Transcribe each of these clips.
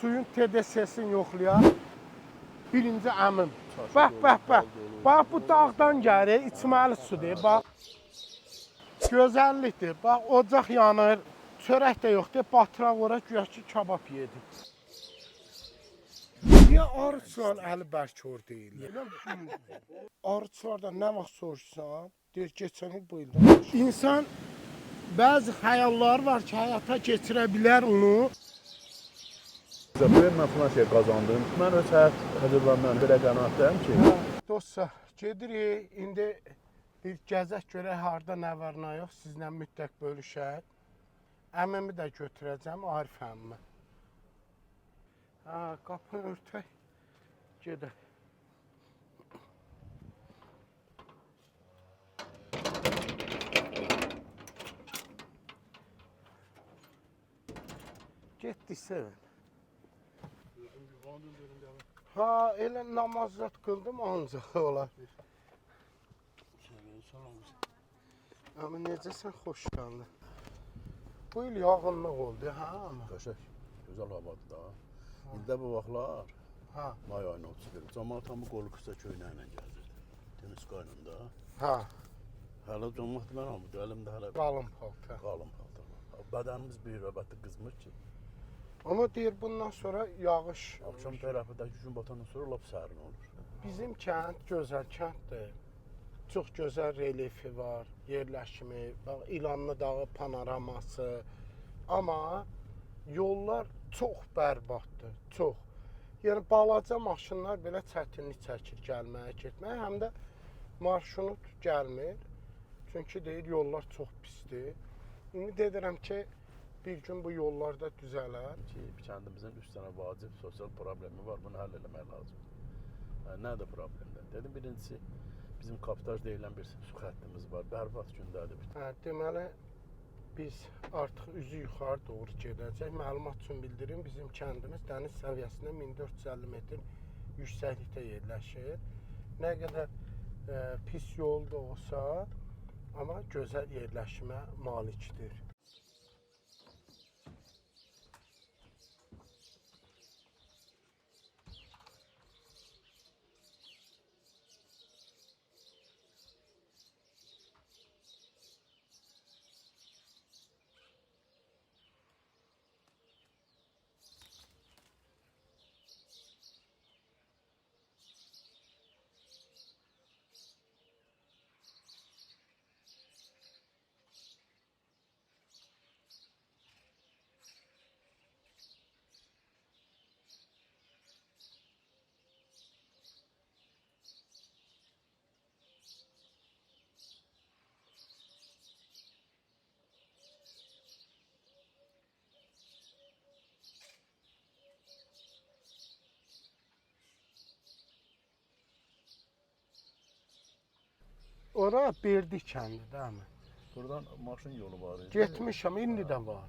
suyun TDS-sini yoxlayaq. Birinci əmim. Bax. Bax bu dağdan gəlir, içməli sudur. Bax. Gözəllikdir. Bax ocaq yanır. Çörək də yoxdur. Batıraq ora güya ki kabab yedik. Niyə arıçıların əli bərk or deyil? Arıçılardan nə vaxt soruşsan, deyir keçən il bu ildən. İnsan bəzi xəyallar var ki, həyata keçirə bilər onu. Mən filan şey qazandım. Mən öz həyat təcrübəmdən belə qənaətdəyim ki. Dostlar, gedirik. İndi bir gəzək görək harda nə var, nə yox. Sizlə mütləq bölüşək. Əmimi də götürəcəm, Arif əmmimi. Qapını örtək. Gedək. Getdik sevin. Elə namazat qıldım ancaq olar. Amma necəsən, xoş gəldin. Bu il yağınlıq oldu, amma? Qəşək, gözəl havadır da. İldə bu vaxtlar, may ayına 31, cəmaat hamı qolu qısa köynəklə gəzirdi. Tenis qaynında. Hələ cəmaat mən hamıdır, əlimdə hələ qalın paltar. Bədənimiz bir rəbətdə qızmır ki. Amma deyir, bundan sonra yağış... Axşam tərəfidəki gün batandan sonra lap sərin olur. Bizim kənd gözəl kənddir. Çox gözəl relyefi var, yerləşimi, İlanlı dağı panoraması. Amma yollar çox bərbaddır, çox. Yəni, balaca maşınlar belə çətinlik çəkir gəlməyə, getməyə. Həm də marşrut gəlmir. Çünki deyir, yollar çox pisdir. İndi dedirəm ki, bir gün bu yollarda düzələr. Kəndimizin 3 dənə vacib sosial problemi var, bunu həll eləmək lazımdır. Nədir problemdir? Dedim, birincisi, bizim kapitaj deyilən bir su xəttimiz var, bərbad gündədir. Deməli, biz artıq üzü yuxarı doğru gedəcək. Məlumat üçün bildirim, bizim kəndimiz dəniz səviyyəsində 1450 metr yüksəklikdə yerləşir. Nə qədər pis yol da olsa, amma gözəl yerləşmə malikdir. Ora Berdi kəndi, değil mi? Buradan maşın yolu var. Getmişəm, indi də var.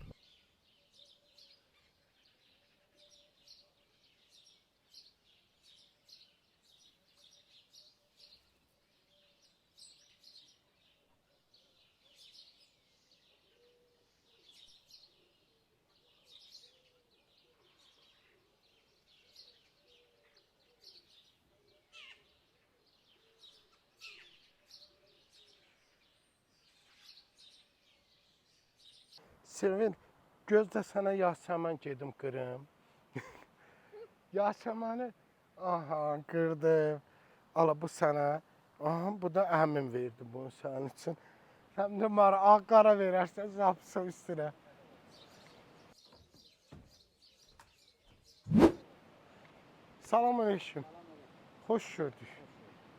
Sevin, gözdə sənə Yasəmən gedim qırım. Yasəməni, qırdım. Ala bu sənə. Bu da əmim verdi bunu sənin üçün. Həm də ağ-qara verərsən, zapsın üstünə. Salam aleyküm. Xoş gördük.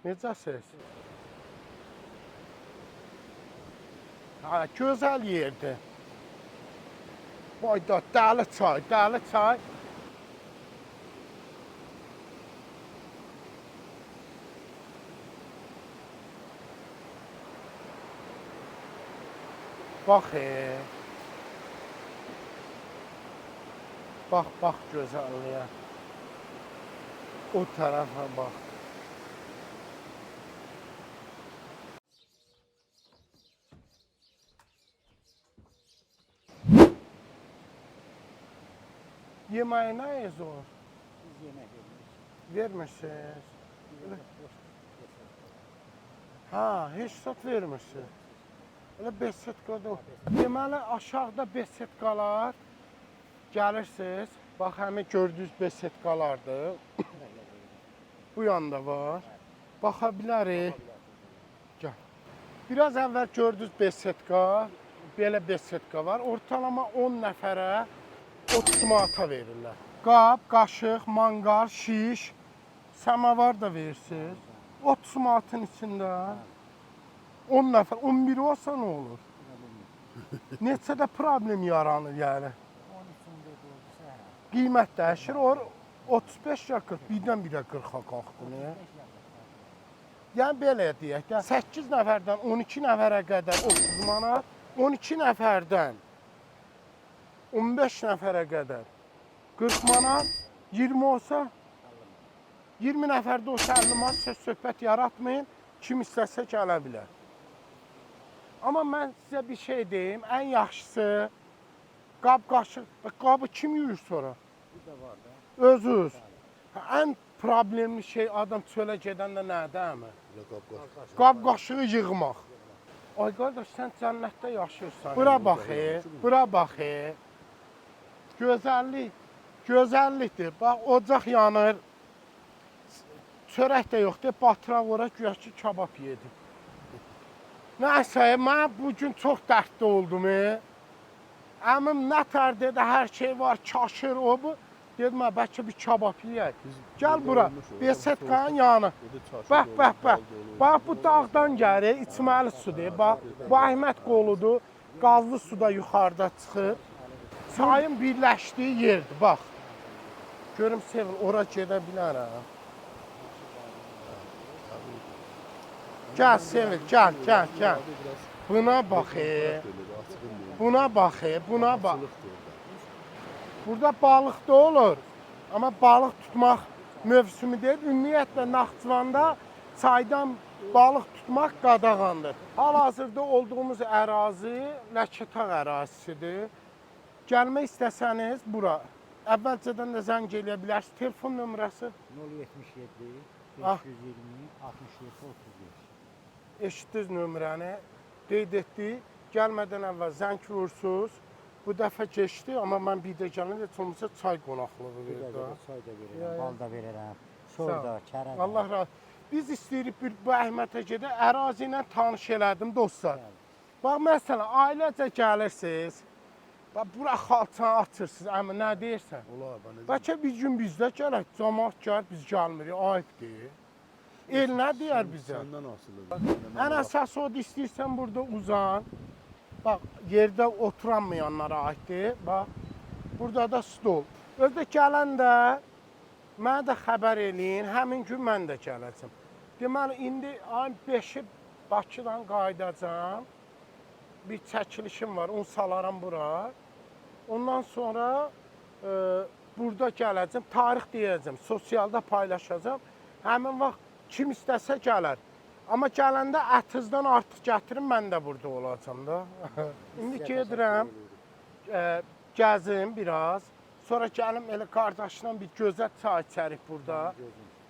Necəsiz? Gözəl yerdir. Vay da, dəli çay, dəli çay. Bax, bax gözəlliyə. O tərəfə bax. Yeməyi nə zor? Biz yemək veririk. Vermirsiniz. Biz boş Ha, heç zat vermirsiniz. Elə besetqada. Deməli aşağıda besetqalar gəlirsiniz. Bax həmin gördüyünüz besetqalardır. Bu yanda var. Baxa bilərik. Gəl. Biraz əvvəl gördünüz besetqa, belə besetqa var. Ortalama 10 nəfərə 30 manata verirlər. Qab, qaşıq, manqal, şiş, samavar da verirsiniz. 30 manatın içində 10 nəfər, 11 olsa nə olur? Neçə də problem yaranır yəni. 13-cü oldusa, Qiymət dəyişir, o 35 ya 40, birdən birə 40-a qalxdı. Ne? Yəni belə deyək də, 8 nəfərdən 12 nəfərə qədər 30 manat, 12 nəfərdən 15 nəfərə qədər 40 manat, 20 olsa 20 nəfərdə olsa 50 manat söz-söhbət yaratmayın, kim istəsə gələ bilər. Amma mən sizə bir şey deyim, ən yaxşısı qab, qaşıq, qabı kim yuyur sonra? bu da var da. Özünüz. Ən problemli şey adam çölə gedəndə nədir əmi? Qab, qaşığı yığmaq. Ay qardaş, sən cənnətdə yaşayırsan. Bura bax, bura bax. Gözəllik, gözəllikdir. Bax, ocaq yanır. Çörək də yoxdur, batıraq ora güya ki, kabab yedim. Nəysə, mən bugün çox dərdli oldum. Əmim nətər dedi, hər şey var, çaşır, o bu. Dedim, bəlkə bir kabab yeyək. Gəl bura, besetqanın yanı. Bax, bax, bax. Bax, bu dağdan gəlir, içməli sudur. Bax, bu Əhməd qoludur, qazlı suda yuxarıda çıxır. Çayın birləşdiyi yerdir, bax. Görüm, Sevil, ora gedə bilərəm. Gəl Sevil, gəl, gəl, gəl. Buna bax, buna bax, buna bax. Burada balıq da olur, amma balıq tutmaq mövsümü deyil. Ümumiyyətlə Naxçıvanda çaydan balıq tutmaq qadağandır. Hal-hazırda olduğumuz ərazi Ləkətağ ərazisidir. Gəlmək istəsəniz bura, əvvəlcədən də zəng eləyə bilərsiniz. Telefon nömrəsi 077 520 67 35. Eşitdiniz nömrəni, qeyd etdik. Gəlmədən əvvəl zəng vurursunuz. Bu dəfə keçdi, amma mən bir də gəlinə heç olmasa çay qonaqlığı verdim. Çay da verirəm, bal da verirəm, sol da, kərə də. Allah razı. Biz istəyirik bu Əhmətə gedək, ərazi ilə tanış elədim dostlar. Bax, məsələn, ailəcə gəlirsiniz. Bax, bura xalçanı açırsınız, əmi, nə deyirsən? Bəlkə bir gün bizdə gələk, cəmaat gəl, biz gəlmirik, ayıbdır. El nə deyər bizə? Səndən asılıdır. Ən əsas odur, istəyirsən burada uzan. Bax, yerdə oturanmayanlara aiddir. Bax, burada da stol. Özdə gələndə mənə də xəbər eləyin, həmin gün mən də gələcəm. Deməli, indi ayın 5-i Bakıdan qayıdacam. Bir çəkilişim var, onu salaram bura. Ondan sonra burada gələcəm, tarix deyəcəm, sosialda paylaşacam. Həmin vaxt kim istəsə gələr. Amma gələndə ətizdən artıq gətirin, mən də burada olacam da. İndi gedirəm, gəzim biraz. Sonra gəlim elə qardaşla bir gözəl çay içərik burada.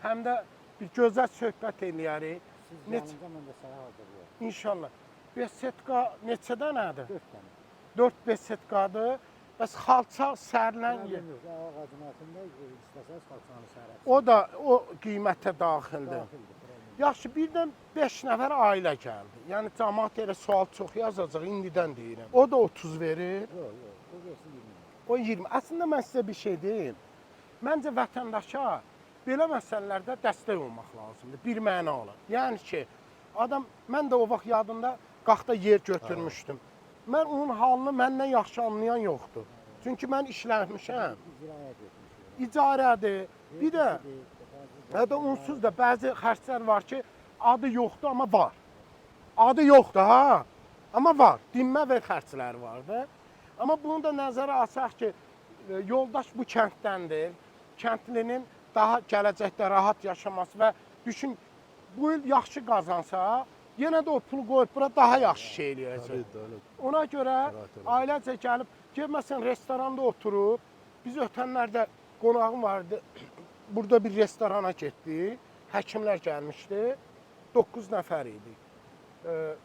Həm də bir gözəl söhbət eləyərik. Siz yanınca mən də sənə hazırlayayım. İnşallah. Besetqa neçə dənədir? 4 dənə. 4 besetqadır. Bəs xalça sərlən yer. Ağacın altında istəsəz xalçanı sərət. O da o qiymətə daxildir. Yaxşı, birdən 5 nəfər ailə gəldi. Yəni cəmaət elə sual çox yazacaq, indidən deyirəm. O da 30 verir. Yox, yox, o versin 20. O 20. Əslində mən sizə bir şey deyim. Məncə vətəndaşa belə məsələlərdə dəstək olmaq lazımdır. Bir məna olar. Yəni ki, adam, mən də o vaxt yadımda qaxda yer götürmüşdüm. Mən onun halını məndən yaxşı anlayan yoxdur. Çünki mən işləmişəm. İcraya götürmüşəm. İcarədir. Bir də hətta onsuz da bəzi xərclər var ki, adı yoxdur, amma var. Adı yoxdur, ha. Amma var. Dinmə və xərcləri vardır. Amma bunu da nəzərə alsaq ki, yoldaş bu kənddəndir. Kəndlinin daha gələcəkdə rahat yaşaması və düşün, bu il yaxşı qazansa, yenə də o pulu qoyub bura daha yaxşı şey eləyəcək. Ona görə ailəcə gəlib, gəlməsən restoranda oturub, Biz ötənlərdə qonağım vardı. Burada bir restorana getdik. Həkimlər gəlmişdi. 9 nəfər idik.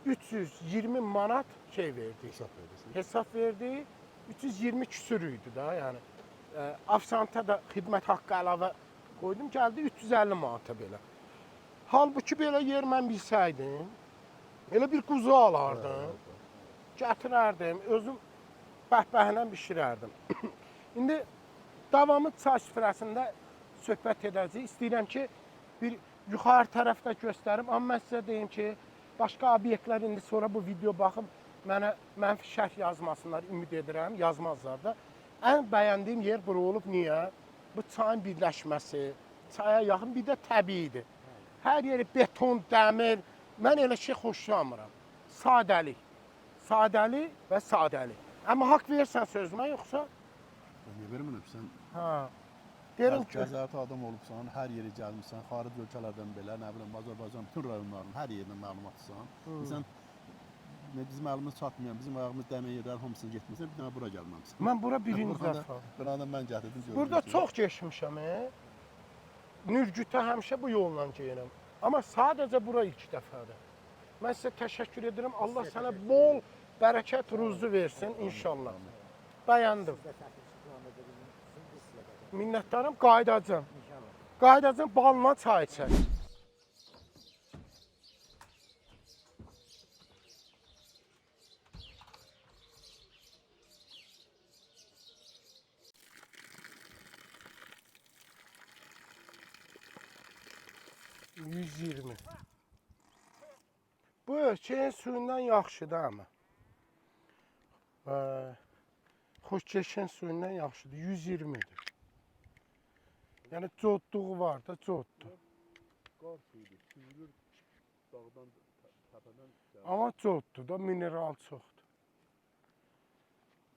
320 manat şey verdik. Hesab verdik. 320 küsür idi da, yəni. Afisanta da xidmət haqqı əlavə qoydum, gəldi 350 manata belə. Halbuki belə yer mən bilsəydim, elə bir quzu alardım, gətirərdim, özüm bəhbəhlə bişirərdim. İndi davamı çay süfrəsində söhbət edəcəyik. İstəyirəm ki, bir yuxarı tərəfdə göstərim, amma mən sizə deyim ki, başqa obyektlər indi sonra bu video baxıb mənə mənfi şərh yazmasınlar, ümid edirəm, yazmazlar da. Ən bəyəndiyim yer bura olub, niyə? Bu çayın birləşməsi, çaya yaxın, bir də təbiidir. Hər yeri beton, dəmir, mən elə şey xoşlamıram. Sadəlik, sadəlik və sadəlik. Amma haqq verirsən sözümə, yoxsa? Niyə vermirəm sən? Hə. Deyirəm ki, Gəzərti adam olubsan, hər yeri gəlmişsən, xarici ölkələrdən belə, nə bilim, Azərbaycan bütün rayonlarının hər yerindən məlumatçısan. Sən bizim əlimiz çatmayan, bizim ayağımız dəmə yerlər hamısını getmirsən, bir dənə bura gəlməmsən. mən bura birinci dəfə. Buradan mən gətirdim. Burada çox keçmişəm. Nürgütə həmişə bu yolla gedirəm. Amma sadəcə bura ilk dəfədir. Mən sizə təşəkkür edirəm. Allah sənə bol bərəkət, ruzu versin inşallah. Bəyəndim. Minnətdarım, qayıdacam. Qayıdacam, balına çay içək. %120. Bu ölçəyin suyundan yaxşıdır amma. Xoşkeşin suyundan yaxşıdır. 120'dir. Yəni codduğu var da, coddur. Qar suyudur, süzülür dağdan, təpədən. Amma coddur da, mineral çoxdur.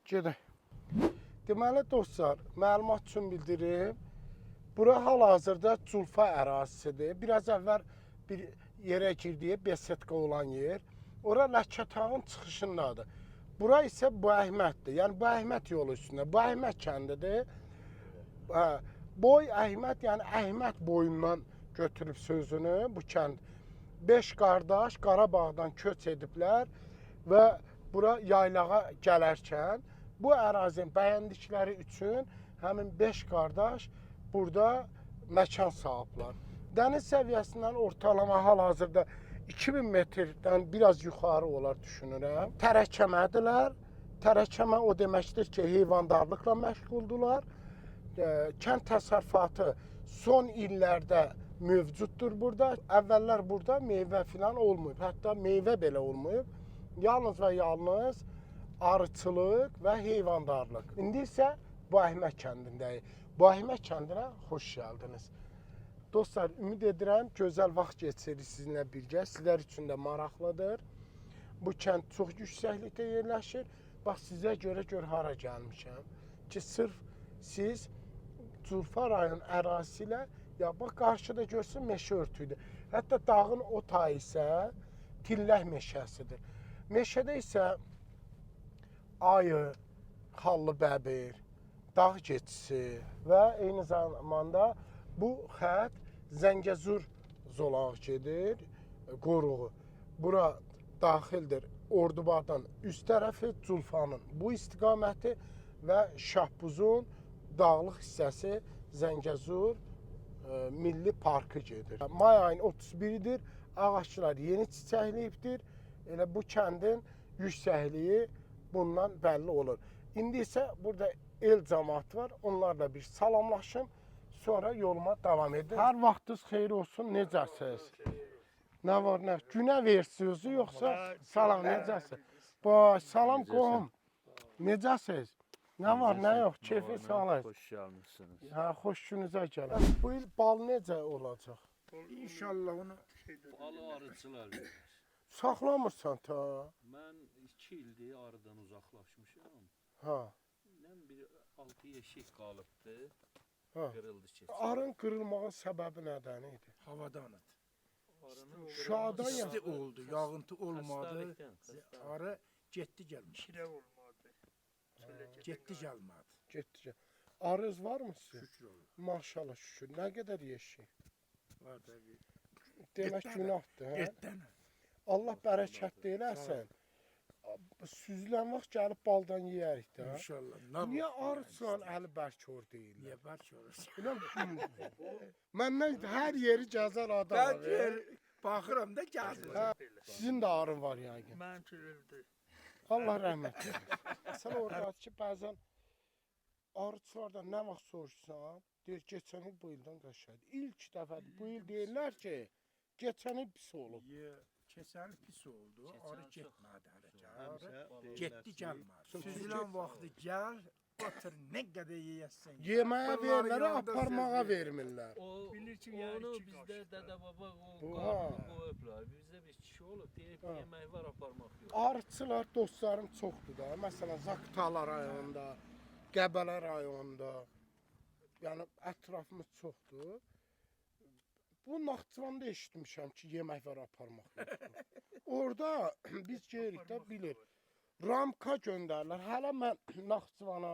Gedək. Deməli dostlar, məlumat üçün bildirim. Bura hal-hazırda Culfa ərazisidir. Biraz əvvəl bir yerə girdiyi besetka olan yer. Ora Ləkətağın çıxışındadır. Bura isə Bu Əhməddir. Yəni Bu Əhməd yolu üstündə. Bu Əhməd kəndidir. Boy Əhməd, yəni Əhməd boyundan götürüb sözünü bu kənd. 5 qardaş Qarabağdan köç ediblər və bura yaylağa gələrkən bu ərazinin bəyəndikləri üçün həmin 5 qardaş burada məkan sahiblər. Dəniz səviyyəsindən ortalama hal-hazırda 2000 metrdən biraz yuxarı olar düşünürəm. Tərəkəmədilər. Tərəkəmə o deməkdir ki, heyvandarlıqla məşğuldular. Kənd təsərrüfatı son illərdə mövcuddur burada. Əvvəllər burada meyvə filan olmayıb. Hətta meyvə belə olmayıb. Yalnız və yalnız arıçılıq və heyvandarlıq. İndi isə Bu Əhməd kəndindəyik. Bu Əhməd kəndinə xoş gəldiniz. Dostlar, ümid edirəm gözəl vaxt keçirik sizinlə birgə. Sizlər üçün də maraqlıdır. Bu kənd çox yüksəklikdə yerləşir. Bax, sizə görə gör hara gəlmişəm. Ki, sırf siz Culfa rayon ərazisi ilə, ya bax, qarşıda görsün meşə örtüydür. Hətta dağın o tayı isə Tilləh meşəsidir. Meşədə isə ayı, xallı bəbir, dağ keçisi və eyni zamanda bu xətt Zəngəzur zolağı gedir, qoruğu. Bura daxildir Ordubadın üst tərəfi, Culfanın bu istiqaməti və Şahbuzun dağlıq hissəsi Zəngəzur Milli Parkı gedir. May ayının 31-idir, ağaçlar yeni çiçəkləyibdir. Elə bu kəndin yüksəkliyi bundan bəlli olur. İndi isə burada el cəmaatı var, onlarla bir salamlaşım, sonra yoluma davam edim. Hər vaxtınız xeyir olsun, necəsiniz? Nə var, nə? Günə versiniz, yoxsa salam, necəsiniz? Salam qohum, necəsiniz? Nə var, nə yox, keyfi sağlayın. Xoş gəlmişsiniz. Hə, xoş gününüzə gəlin. Bu il bal necə olacaq? İnşallah onu Balı arıcılar verir. Saxlamırsan ta. Mən 2 ildir arıdan uzaqlaşmışam. Ha. Mən bir 6 yeşik qalıbdı. Ha. Qırıldı keçdi. Arın qırılmağın səbəbi nədən idi? havadanıdır. Arının Şadan ya. İsti oldu, yağıntı olmadı. xəstəlikdən. Arı getdi gəlmədi. Getdi gəlmədi. Getdi. Arız var mı sizin? Şükür olsun. Maşallah şükür. Ne kadar yeşil. Var tabii. Demek Etdən- günahdır. Hə? Etdən. Allah bərəkət eləsin. Süzülən vaxt gəlib baldan yeyərik də. İnşallah. Niyə arıçılan əli bərk or deyirlər? Niyə bərk olursun? Biləm. Məndən hər yeri gəzər adam. Ben baxıram da gəzir. Hə, sizin də arın var yəqin. Mən çürüldü. Allah rəhmət eləsin. Sən orada ki, bəzən arıçılardan nə vaxt soruşsan, deyir, geçən il bu ildən qəşəngdir. İlk dəfə bu il deyirlər ki, geçən il pis olub. Keçən pis oldu. Arı getmədi hərəkət. Həmişə Getdi gəlmədi. Süzülən vaxtı gəl, otur nə qədər yeyəsən. Yeməyə Bunların verirlər, yanında aparmağa söz vermirlər. O Bilir ki, onu yəni iki bizdə qaşıq. dədə baba o Bu, qarnı ha. qoyublar. Bizdə bir kişi olub deyib Ha. yemək var aparmaq yox. Arıçılar dostlarım çoxdur da. Məsələn, Zaqatala rayonunda, Qəbələ rayonunda. Yəni ətrafımız çoxdur. Bu Naxçıvanda eşitmişəm ki, yemək var aparmaq yoxdur. Orada biz gedirik də bilir. Ramka göndərirlər. Hələ mən Naxçıvana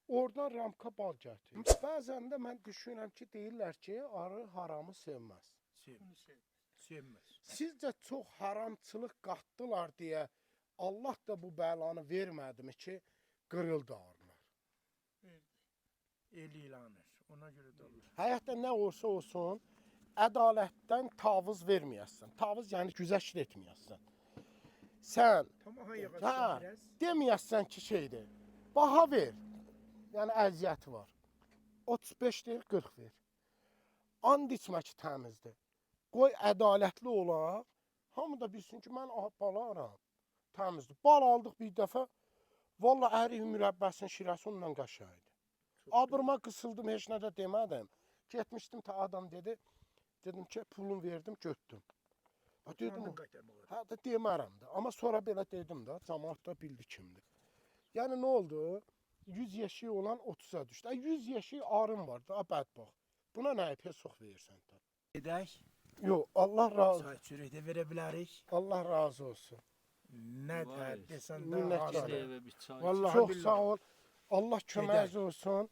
oradan ramka bal gətirir. Bəzən də mən düşünürəm ki, deyirlər ki, arı haramı sevməz. Sevməz. Sizcə çox haramçılıq qatdılar deyə Allah da bu bəlanı vermədimi ki, qırıldı arılar. El ilanır. Ona görə də olur. Həyatda nə olsa olsun, ədalətdən tavız verməyəsən. Tavız yəni güzəşt etməyəsən. Sən Tamam ha hə, yavaşla biraz. deməyəsən ki, şeydir. Baha ver. Yəni əziyyəti var. 35 deyil, 40 ver. And içmək təmizdir. Qoy ədalətli olaq. Hamı da bilsin ki, mən bala aram. Təmizdir. Bal aldıq bir dəfə. Valla ərik mürəbbəsinin şirəsi ondan qəşəngdir. Abırma qısıldım, heç nə də demədim. Getmişdim ta adam dedi. Dedim ki, pulunu verdim, götdüm. Ha, dedim, hə də demərəm də. Amma sonra belə dedim də, cəmaət də bildi kimdir. Yəni nə oldu? 100 yeşiyi olan 30-a düşdü. 100 yeşiyi arın var da, bədbax. Buna nəyə pes çox verirsən də? Gedək. Yox, Allah razı, Çay çörək də verə bilərik. Allah razı olsun. Nə Vay. də desən Minnət də Biz Vallahi. də hazır. evə bir çay. Vallahi Çox billahi. sağ ol. Allah köməyiniz olsun.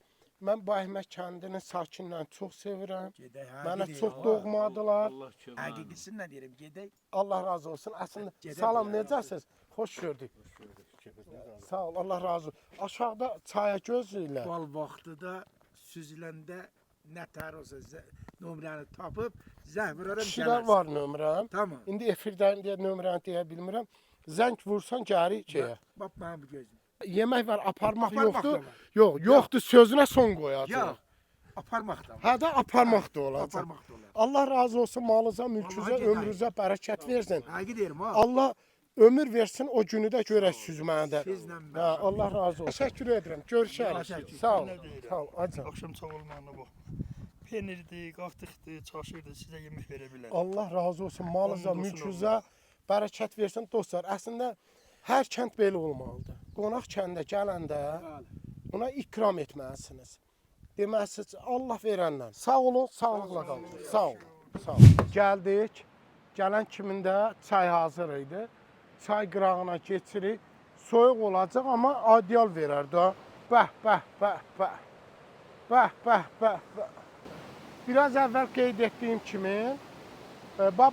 Mən Bahimə kəndinin sakinlərini çox sevirəm. Gedək. Mənə gedək. çox doğmadılar. Allah kömək. Həqiqisini nə deyirəm, gedək. Allah razı olsun. Əslində, Gedək. salam, necəsiz? Xoş gördük. Sağ ol, Allah razı olsun. Aşağıda çaya gözləyirlər. Bal vaxtıda süzüləndə nə tər olsa nömrəni tapıb zəng vuraram Kişilər var nömrəm. Tamam. İndi efirdən deyə nömrəni deyə bilmirəm. Zəng vursan gəri şeyə. Bax mənim bu gözüm. Yemək var, aparmaq Aparmaq yoxdur. da var. Yox, yoxdur, sözünə son qoyacaq. Yox. Aparmaq da var. Hə də aparmaq da olacaq. Aparmaq da olar. Allah razı olsun, malınıza, mülkünüzə, Vallahi ömrünüzə bərəkət versin. Həqiqi deyirəm ha. Allah ömür versin, o günü də görək süzməni də. Sizlə Hə, Allah razı olsun. Təşəkkür edirəm. Görüşərik. Təşəkkür. Sağ ol. Nə deyirəm? Sağ ol. Acı. Axşam çağırmağına bax. Penirdi, qaftıqdı, çaşırdı, sizə yemək verə bilər. Allah razı olsun. Malınıza, Hamd olsun mülkünüzə bərəkət versin dostlar. Əslində hər kənd belə olmalıdır. Qonaq kəndə gələndə buna ikram etməlisiniz. Deməlisiniz Allah verəndən. Sağ olun, sağlıqla qalın. Sağ olun. Sağ olun. Gəldik. Gələn kimində çay hazır idi. Çay qırağına keçirik. Soyuq olacaq amma adyal verər də. Bəh, bəh, bəh, bəh. Bəh, bəh, bəh, bəh. Biraz əvvəl qeyd etdiyim kimi,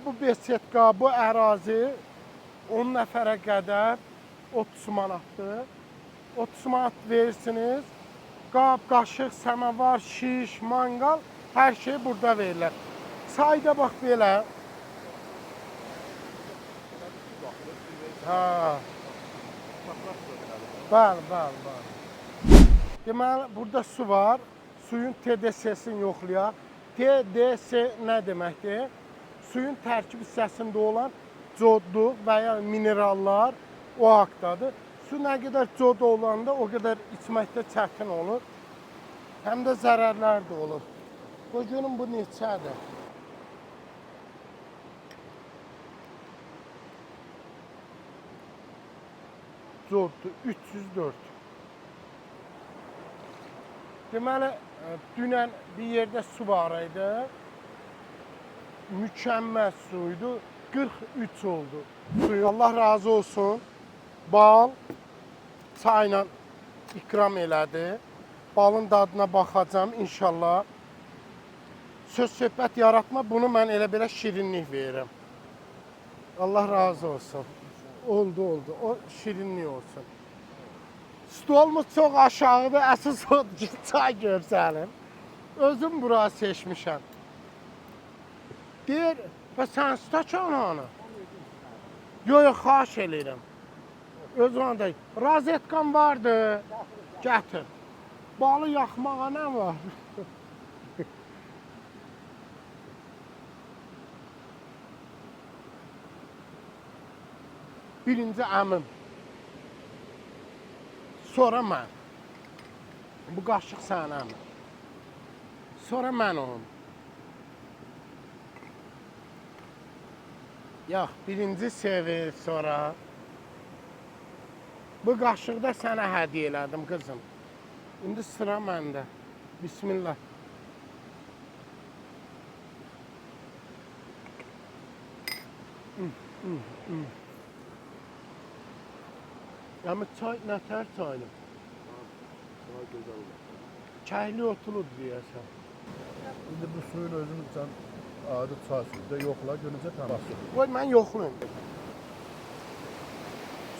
bu besetka, bu ərazi 10 nəfərə qədər 30 manatdır. 30 manat verirsiniz. Qab, qaşıq, səməvar, şiş, manqal, hər şey burada verirlər. Çayda bax belə. Hə. Bəli, bəli, bəli. Deməli, burada su var. Suyun TDS-sini yoxlayaq. TDS nə deməkdir? Suyun tərkib hissəsində olan codluq və ya minerallar o haqdadır. Su nə qədər cod olanda o qədər içməkdə çətin olur. Həm də zərərlər də olur. Bu günün bu neçədir? Coddur, 304. Deməli, dünən bir yerdə su var idi. Mükəmməl suydu. 43 oldu. Suyu Allah razı olsun. Bal çayla ikram elədi. balın dadına baxacağam inşallah. Söz söhbət yaratma, bunu mən elə belə şirinlik verirəm. Allah razı olsun. Oldu. O şirinlik olsun. Stolumuz çox aşağıdır, əsas odur ki, çay görsəlim. Özüm bura seçmişəm. Deyir, və sən stəkan hanı? Yox, xahiş eləyirəm. Öz onda rozetkan vardı, gətir. Balı yaxmağa nə var? Birinci əmim. Sonra mən. Bu qaşıq sənin əmin. Sonra mən onun. Yox, birinci Sevil, sonra. Bu qaşığı da sənə hədiyyə elədim qızım. İndi sıra məndə. Bismillah. Ama çay nətər çaylı? Çaylı otulur deyəsən. İndi bu suyun özünü sən adi çay suyunda yoxla, görüncə tanırsın. Qoy mən yoxlayım.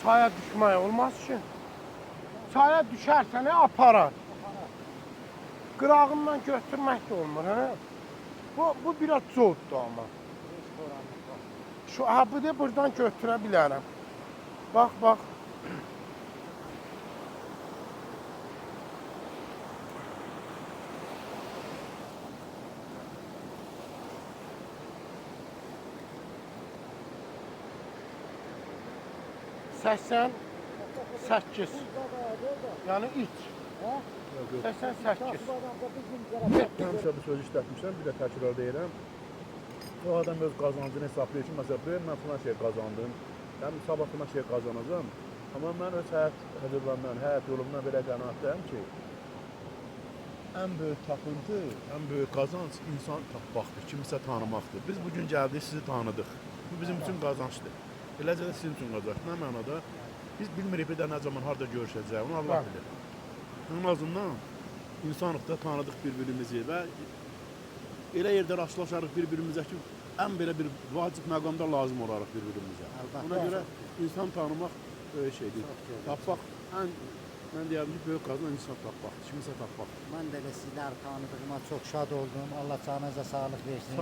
Çaya düşmək olmaz ki. Çaya düşərsən aparar. Qırağından götürmək də olmur, hə? Bu biraz zoddur amma. Şu bu da buradan götürə bilərəm. Bax. Səksən 8. Yəni iç. 88. Həmişə bu sözü işlətmişəm, bir də təkrar deyirəm. O adam öz qazancını hesablayır ki, məsələn, mən filan şey qazandım, mən sabah filan şey qazanacam. Amma mən öz həyat həcəblərimdən, həyat yolumdan belə qənaətdəyim ki, ən böyük tapıntı, ən böyük qazanc insan tapmaqdır, kimisə tanımaqdır. Biz bugün gəldik, sizi tanıdıq. Bu bizim üçün qazancdır. Eləcə də sizin üçün qazanc. Nə mənada? Biz bilmirik bir də nə zaman, harada görüşəcəyik, onu Allah bilir. En azından insanlıqda tanıdıq bir-birimizi və elə yerdə rastlaşarıq bir-birimizə ki, ən belə bir vacib məqamda lazım olarıq bir-birimizə. Ona görə insan tanımaq böyük şeydir. Tapmaq, mən deyərdim ki, böyük qazanc insan tapmaq, kimisə tapmaq. Mən də elə sizləri tanıdığıma çox şad oldum. Allah canınıza sağlıq versin.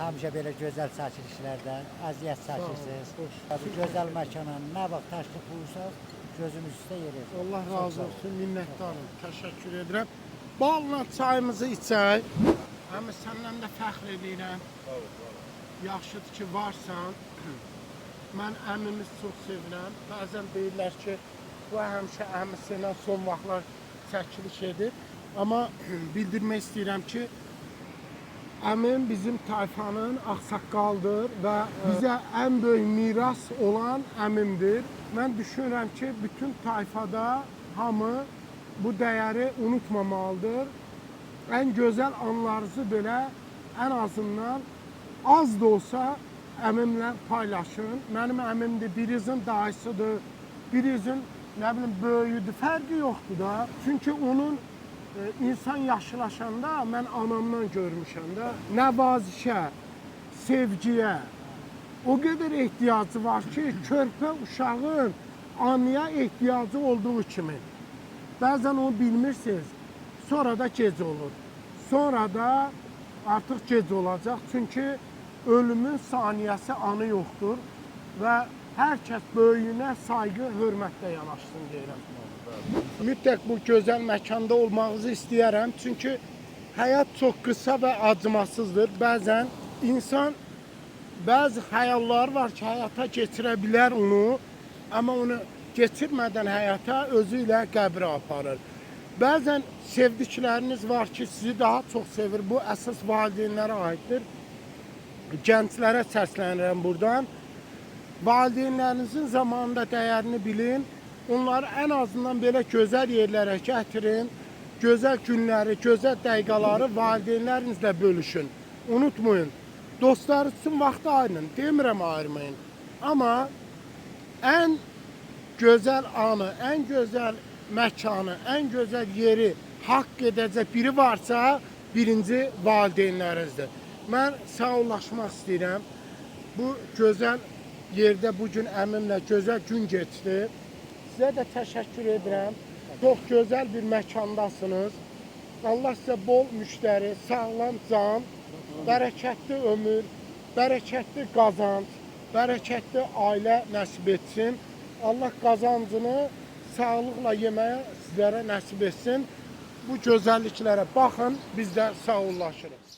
Həmişə belə gözəl çəkilişlərdə əziyyət çəkirsiniz. Bu gözəl məkana nə vaxt təşrif buyursanız, gözümüz üstə yer edir. Allah razı olsun, minnətdarım. Təşəkkür edirəm. Balla çayımızı içək. Həmi səndən də fəxr edirəm. Yaxşıdır ki, varsan. Mən əmimiz çox sevirəm. Bəzən deyirlər ki, bu həmişə əmisi ilə son vaxtlar çəkiliş edir. Amma bildirmək istəyirəm ki, əmim bizim tayfanın ağsaqqaldır və bizə ən böyük miras olan əmimdir. Mən düşünürəm ki, bütün tayfada hamı bu dəyəri unutmamalıdır. Ən gözəl anlarınızı belə ən azından az da olsa əmimlə paylaşın. Mənim əmim də birinizin dayısıdır, birinizin nə bilim böyüdür, fərqi yoxdur da. Çünki onun insan yaşlaşanda mən anamdan görmüşəm də nəvazişə, sevgiyə o qədər ehtiyacı var ki, körpə uşağın anaya ehtiyacı olduğu kimi. Bəzən onu bilmirsiniz, sonra da gec olur. Sonra da artıq gec olacaq. Çünki ölümün saniyəsi anı yoxdur və hər kəs böyüyünə sayğı, hörmətlə yanaşsın deyirəm. Mütləq bu gözəl məkanda olmağınızı istəyərəm. Çünki həyat çox qısa və acımasızdır. Bəzən insan bəzi xəyalları var ki, həyata keçirə bilər onu, amma onu keçirmədən həyata özü ilə qəbrə aparır. Bəzən sevdikləriniz var ki, sizi daha çox sevir. Bu əsas valideynlərə aiddir. Gənclərə səslənirəm buradan. Valideynlərinizin zamanında dəyərini bilin. Onları ən azından belə gözəl yerlərə gətirin. Gözəl günləri, gözəl dəqiqaları valideynlərinizlə bölüşün. Unutmayın. Dostlar üçün vaxt ayırın. Demirəm ayırmayın. Amma ən gözəl anı, ən gözəl məkanı, ən gözəl yeri haqq edəcək biri varsa, birinci valideynlərinizdir. Mən sağollaşmaq istəyirəm. Bu gözəl yerdə bugün əmimlə gözəl gün keçdi. Sizə də təşəkkür edirəm. Çox gözəl bir məkandasınız. Allah sizə bol müştəri, sağlam can, bərəkətli ömür, bərəkətli qazanc, bərəkətli ailə nəsib etsin. Allah qazancını sağlıqla yeməyə sizlərə nəsib etsin. Bu gözəlliklərə baxın, biz də sağollaşırıq.